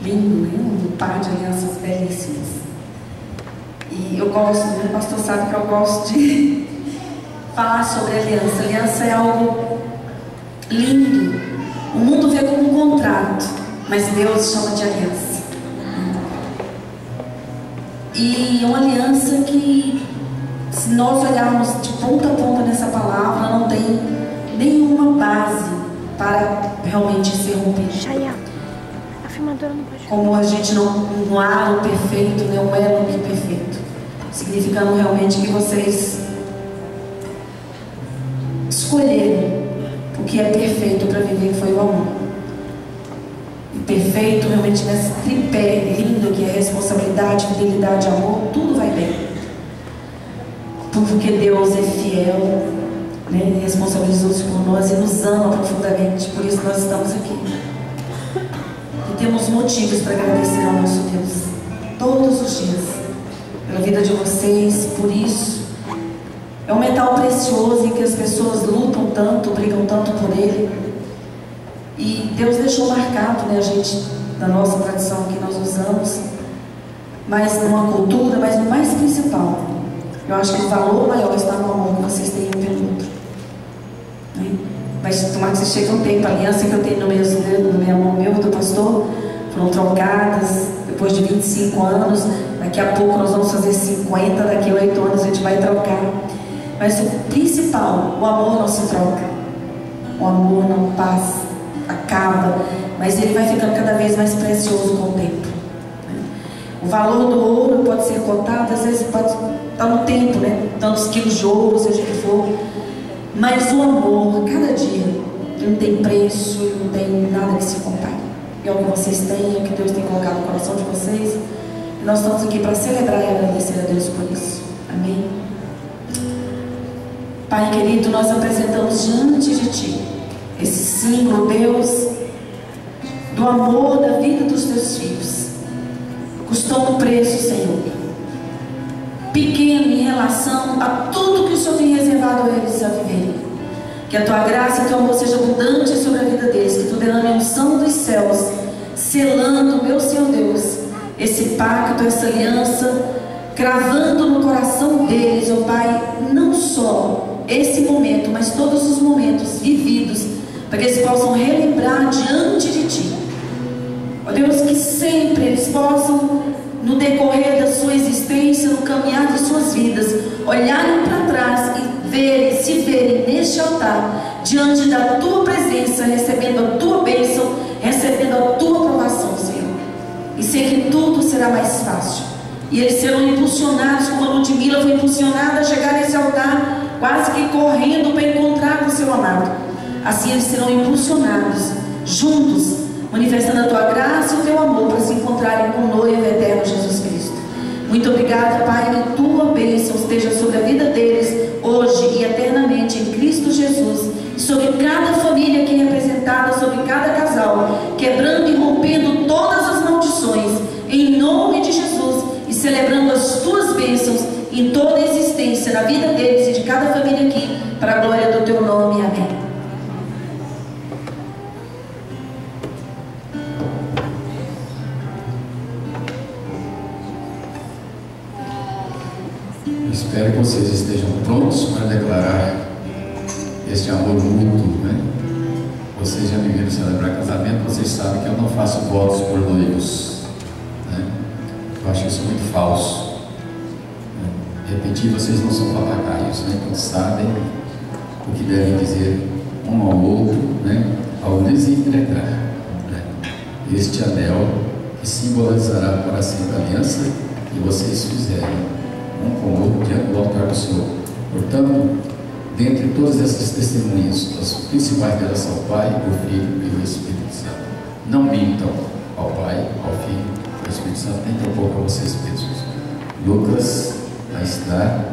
lindo, né? Um par de alianças belíssimas. E eu gosto, né? O pastor sabe que eu gosto de falar sobre aliança. Aliança é algo lindo. O mundo vê como um contrato, mas Deus chama de aliança. E uma aliança que, se nós olharmos de ponta a ponta nessa palavra, não tem nenhuma base para realmente ser rompida. Como a gente não há o perfeito, não é o perfeito, significando realmente que vocês escolheram o que é perfeito para viver, que foi o amor. E perfeito realmente nesse tripé lindo que é responsabilidade, fidelidade, amor, tudo vai bem. Porque Deus é fiel, né? Ele responsabilizou-se por nós e nos ama profundamente, por isso nós estamos aqui. E temos motivos para agradecer ao nosso Deus todos os dias pela vida de vocês. Por isso é um metal precioso em que as pessoas lutam tanto, brigam tanto por ele. E Deus deixou marcado, né, a gente, na nossa tradição que nós usamos, mas numa cultura, mas no mais principal, eu acho que o valor maior está no amor que vocês têm um pelo outro, né? Mas tomara que vocês cheguem um tempo, a aliança que eu tenho no meu dedo, na minha mão, meu do pastor, foram trocadas depois de 25 anos. Daqui a pouco nós vamos fazer 50, daqui a 8 anos a gente vai trocar. Mas o principal, o amor não se troca, o amor não passa, acaba, mas ele vai ficando cada vez mais precioso com o tempo. O valor do ouro pode ser cotado, às vezes pode estar no tempo, né? Tantos quilos de ouro, seja o que for. Mas o amor, cada dia, não tem preço, não tem nada que se compare. É o que vocês têm, é o que Deus tem colocado no coração de vocês. E nós estamos aqui para celebrar e agradecer a Deus por isso. Amém? Pai querido, nós apresentamos diante de Ti esse símbolo, Deus, do amor da vida dos Teus filhos. Custou um preço, Senhor, pequeno em relação a tudo que o Senhor tem reservado a eles a viverem. Que a Tua graça e o Teu amor seja abundante sobre a vida deles, que Tu derrame a unção dos céus, selando, meu Senhor Deus, esse pacto, essa aliança, cravando no coração deles, ó Pai, não só esse momento, mas todos os momentos vividos, para que eles possam relembrar diante de Ti. Ó Deus, que sempre eles possam, no decorrer da sua existência, no caminhar de suas vidas, olharem para trás e verem, se verem neste altar, diante da Tua presença, recebendo a Tua bênção, recebendo a Tua aprovação, Senhor. E sei que tudo será mais fácil. E eles serão impulsionados, como a Ludmila foi impulsionada a chegar nesse altar, quase que correndo para encontrar com o seu amado. Assim eles serão impulsionados, juntos, manifestando a Tua graça e o Teu amor para se encontrarem com o noivo eterno Jesus Cristo. Muito obrigada, Pai, que Tua bênção esteja sobre a vida deles, hoje e eternamente, em Cristo Jesus, e sobre cada família aqui representada, sobre cada casal, quebrando e rompendo todas as maldições, em nome de Jesus, e celebrando as Tuas bênçãos em toda a existência, na vida deles e de cada família aqui, para a glória do Teu nome. Amém. Espero que vocês estejam prontos para declarar este amor mútuo, né? Vocês já me viram celebrar casamento, vocês sabem que eu não faço votos por noivos, né? Eu acho isso muito falso, né? Repetir, vocês não são papagaios, né? Então sabem o que devem dizer um ao outro, né? Ao lhes entregar, né? Este anel que simbolizará para sempre a aliança que vocês fizeram um com o outro diante do altar do Senhor. Portanto, dentre todas essas testemunhas, as principais delas são o Pai, o Filho e o Espírito Santo. Não mintam ao Pai, ao Filho e ao Espírito Santo, nem tampouco a vocês mesmos. Lucas aí está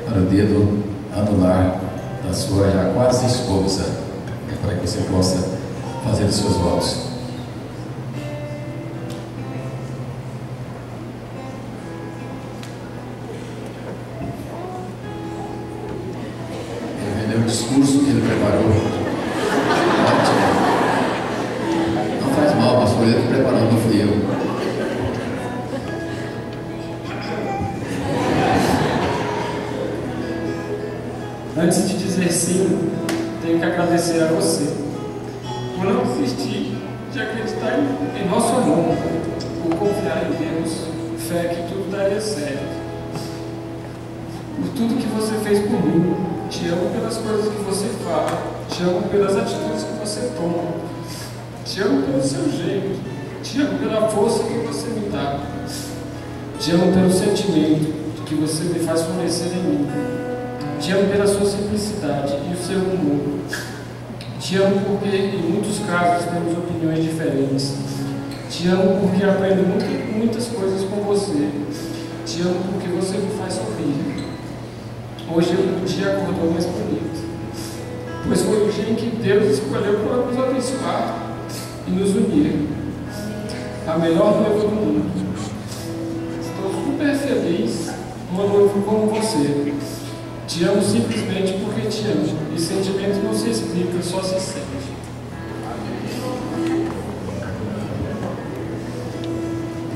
para o dedo anular da sua já quase esposa, para que você possa fazer os seus votos. Discurso que ele preparou. Ótimo. Não faz mal, pastor, ele preparou, não fui eu. antes de dizer sim, tenho que agradecer a você por não desistir de acreditar em nosso amor, por confiar em Deus, fé que tudo daria certo. Por tudo que você fez por mim, te amo pelas coisas que você fala, te amo pelas atitudes que você toma, te amo pelo seu jeito, te amo pela força que você me dá, te amo pelo sentimento que você me faz florescer em mim, te amo pela sua simplicidade e o seu humor, te amo porque em muitos casos temos opiniões diferentes, te amo porque aprendo muitas coisas com você, te amo porque você me faz sorrir. Hoje o dia acordou mais bonito, pois foi o dia em que Deus escolheu para nos abençoar e nos unir. A melhor noiva do mundo. Estou super feliz uma noiva como você. Te amo simplesmente porque te amo, e sentimento não se explica, só se sente.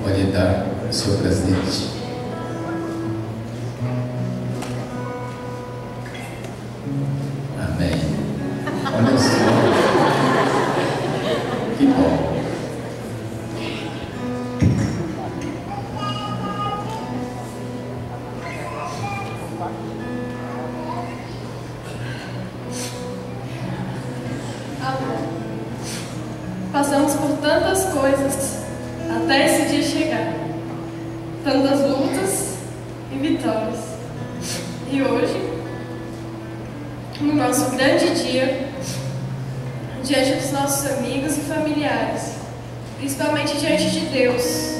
Pode dar o seu presente. Amém. Olha só. Que bom. Passamos por tantas coisas até esse dia chegar, tantas lutas e vitórias. E hoje, no nosso grande dia, diante dos nossos amigos e familiares, principalmente diante de Deus,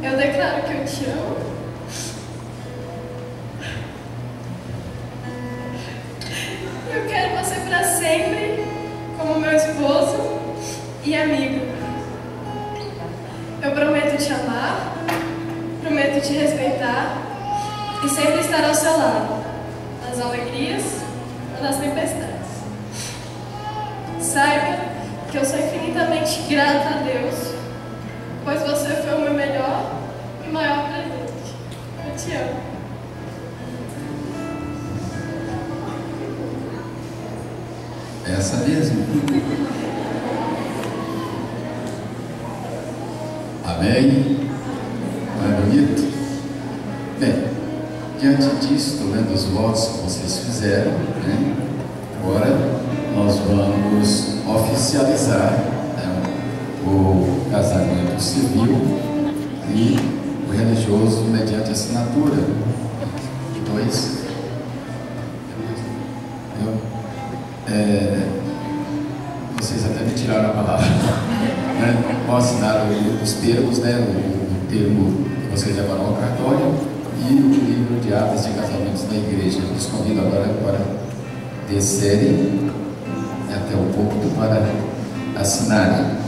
eu declaro que eu te amo. Eu quero você para sempre como meu esposo e amigo. Eu prometo te amar, prometo te respeitar e sempre estar ao seu lado, nas alegrias ou nas tempestades. Saiba que eu sou infinitamente grata a Deus, pois você foi o meu melhor e maior presente. Eu te amo. Essa mesmo. Amém? Não é bonito? Bem, diante disso, estou vendo os votos que vocês fizeram, né? Agora nós vamos oficializar, né, o casamento civil e o religioso mediante assinatura. Vocês até me tiraram a palavra. Né? Vão assinar os termos, né? O termo que vocês levaram ao cartório e o livro de atas de casamentos da igreja. Eu os convido agora para descerem até o púlpito para assinarem.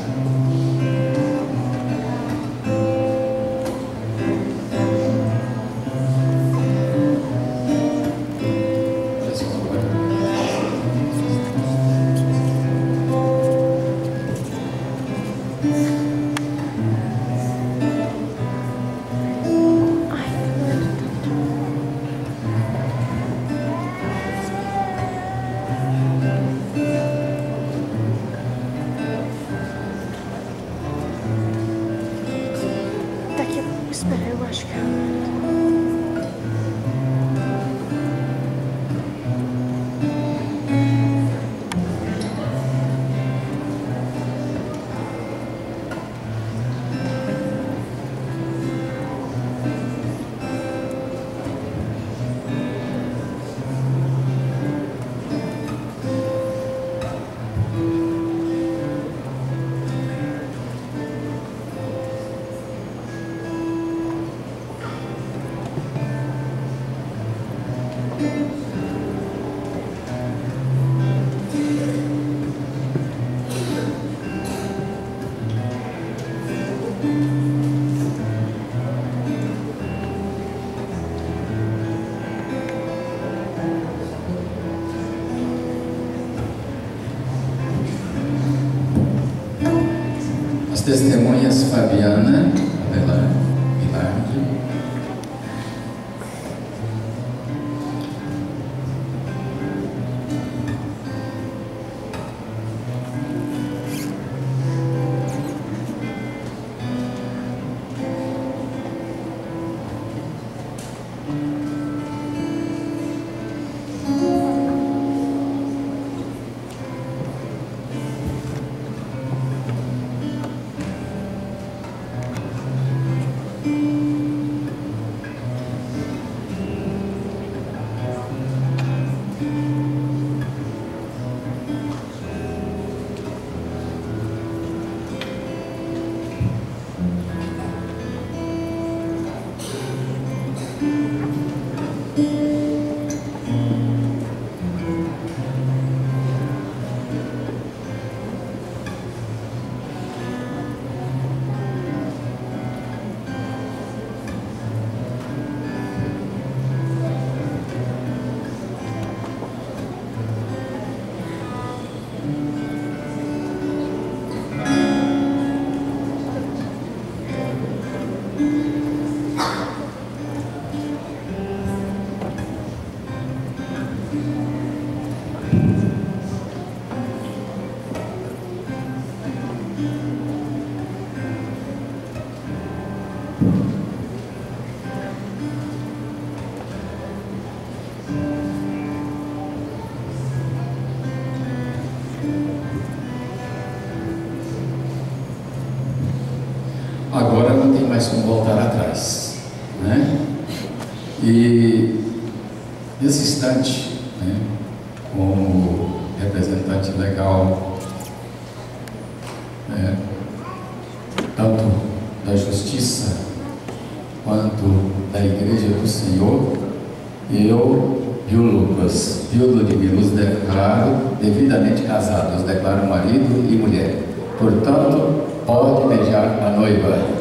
Testemunhas Fabiana, Bilardi, agora não tem mais como voltar atrás, né? E nesse instante, né, como representante legal, né, tanto da justiça quanto da Igreja do Senhor, eu e o Lucas e o Ludmila os declaro devidamente casados, declaro marido e mulher. Portanto, pode beijar a noiva.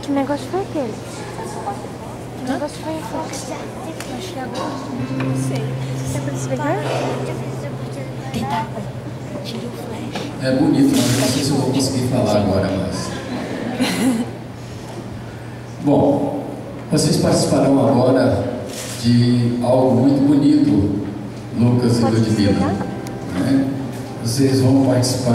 Que negócio foi aquele? Que negócio foi aquele? Acho que agora não sei. Você pode explicar? Tentar. Tira o flash. É bonito, mas não sei se eu vou conseguir falar agora, mas... Bom, vocês participarão agora de algo muito bonito, Lucas e Ludmila, né? Vocês vão participar